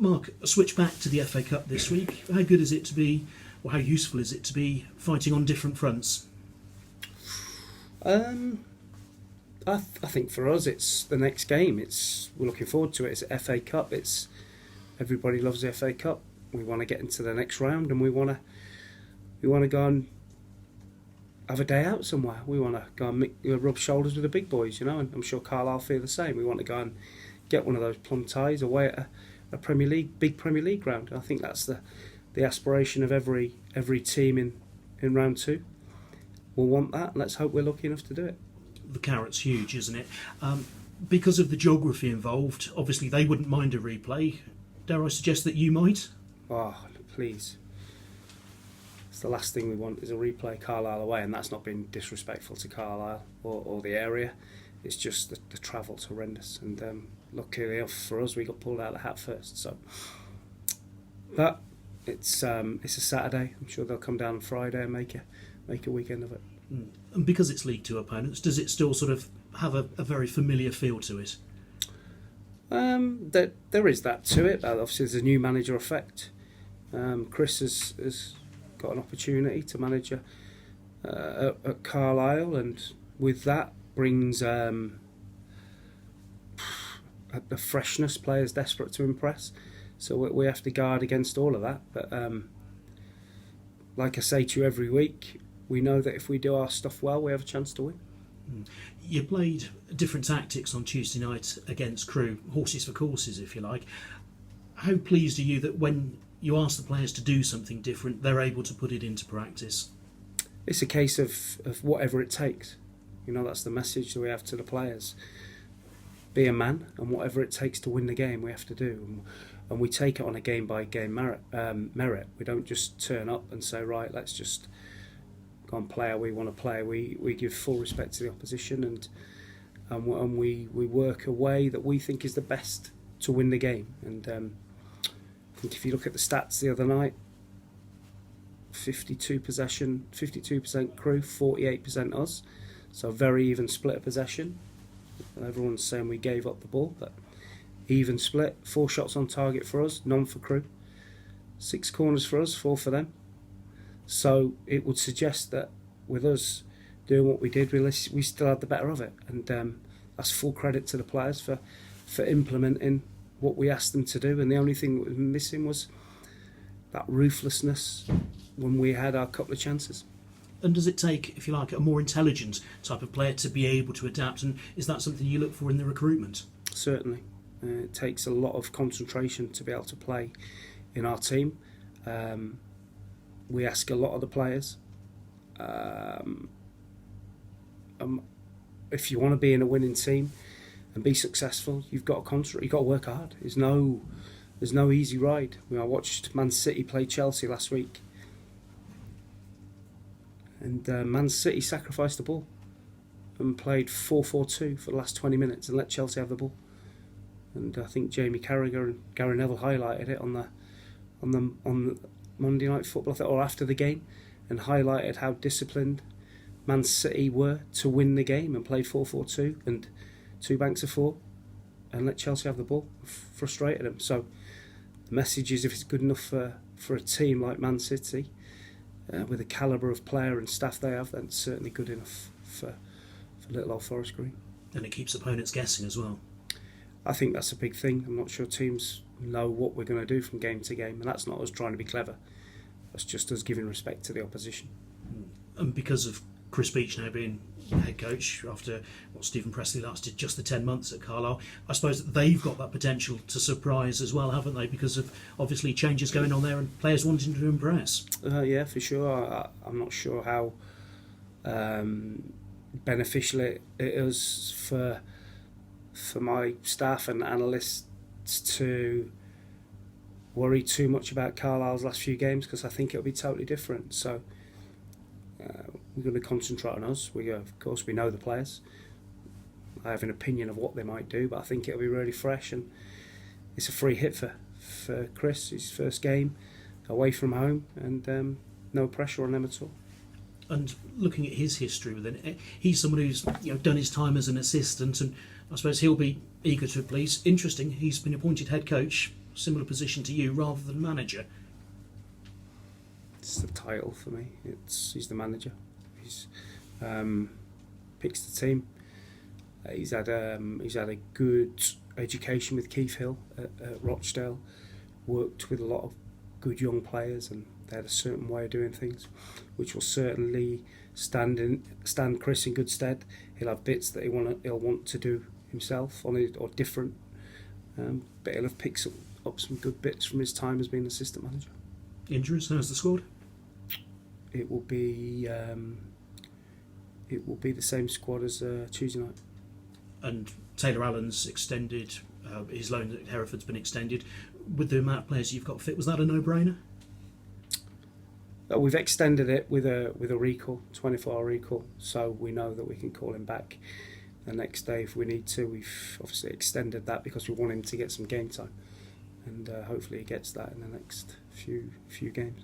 Mark, a switch back to the FA Cup this week. How good is it to be, or how useful is it to be fighting on different fronts? I think for us, it's the next game. We're looking forward to it. It's FA Cup. Everybody loves the FA Cup. We want to get into the next round, and we want to go and have a day out somewhere. We want to go and rub shoulders with the big boys, and I'm sure Carlisle feel the same. We want to go and get one of those plum ties away at a big Premier League ground. I think that's the aspiration of every team in round two. We'll want that. Let's hope we're lucky enough to do it. The carrot's huge, isn't it? Because of the geography involved, obviously they wouldn't mind a replay. Dare I suggest that you might? Oh, please. It's the last thing we want is a replay Carlisle away, and that's not being disrespectful to Carlisle or the area. It's just the travel's horrendous, and luckily enough for us, we got pulled out of the hat first. So, but it's a Saturday. I'm sure they'll come down on Friday and make a weekend of it. And because it's League Two opponents, does it still sort of have a very familiar feel to it? There is that to it. Obviously, there's a new manager effect. Chris has got an opportunity to manage at Carlisle, and with that brings the freshness. Players desperate to impress, so we have to guard against all of that. But like I say to you every week, we know that if we do our stuff well, we have a chance to win. You played different tactics on Tuesday night against Crewe, horses for courses, if you like. How pleased are you that when you ask the players to do something different, they're able to put it into practice? It's a case of whatever it takes. That's the message that we have to the players. Be a man, and whatever it takes to win the game, we have to do. And we take it on a game-by-game merit. We don't just turn up and say, right, let's just go and play how we want to play. We give full respect to the opposition, and we work a way that we think is the best to win the game. And I think if you look at the stats the other night, 52 possession, 52% Crewe, 48% us. So a very even split of possession. Everyone's saying we gave up the ball, but even split. 4 shots on target for us, none for Crewe. 6 corners for us, 4 for them. So it would suggest that with us doing what we did, we still had the better of it. And that's full credit to the players for implementing what we asked them to do. And the only thing that was missing was that ruthlessness when we had our couple of chances. And does it take, if you like, a more intelligent type of player to be able to adapt? And is that something you look for in the recruitment? Certainly. It takes a lot of concentration to be able to play in our team. We ask a lot of the players. If you want to be in a winning team and be successful, you've got to concentrate. You've got to work hard. There's no easy ride. I watched Man City play Chelsea last week, and Man City sacrificed the ball and played 4-4-2 for the last 20 minutes and let Chelsea have the ball. And I think Jamie Carragher and Gary Neville highlighted it on the Monday Night Football, or after the game, and highlighted how disciplined Man City were to win the game and played 4-4-2 and 2 banks of 4 and let Chelsea have the ball. Frustrated them. So the message is, if it's good enough for a team like Man City, with the calibre of player and staff they have, then it's certainly good enough for little old Forest Green. And it keeps opponents guessing as well. I think that's a big thing. I'm not sure teams know what we're going to do from game to game, and that's not us trying to be clever. That's just us giving respect to the opposition. And because of Chris Beach now being head coach after what Stephen Pressley lasted just the 10 months at Carlisle, I suppose they've got that potential to surprise as well, haven't they? Because of obviously changes going on there and players wanting to impress. Yeah, for sure. I'm not sure how beneficial it is for my staff and analysts to worry too much about Carlisle's last few games, because I think it'll be totally different. So we're going to concentrate on us. Of course, we know the players. I have an opinion of what they might do, but I think it'll be really fresh, and it's a free hit for Chris. His first game away from home, and no pressure on them at all. And looking at his history within it, he's someone who's done his time as an assistant, and I suppose he'll be eager to please. Interesting, he's been appointed head coach similar position to you rather than manager? It's the title for me. He's the manager. He's picks the team. He's had a good education with Keith Hill at Rochdale. Worked with a lot of good young players, and they had a certain way of doing things, which will certainly stand Chris in good stead. He'll have bits that he'll want to do himself on it or different, but he'll have picked up some good bits from his time as being assistant manager. Injuries? How's the squad? It will be the same squad as Tuesday night. And Taylor Allen's extended. His loan at Hereford's been extended. With the amount of players you've got fit, was that a no-brainer? We've extended it with a recall, 24-hour recall, so we know that we can call him back the next day if we need to. We've obviously extended that because we want him to get some game time, and hopefully he gets that in the next few games.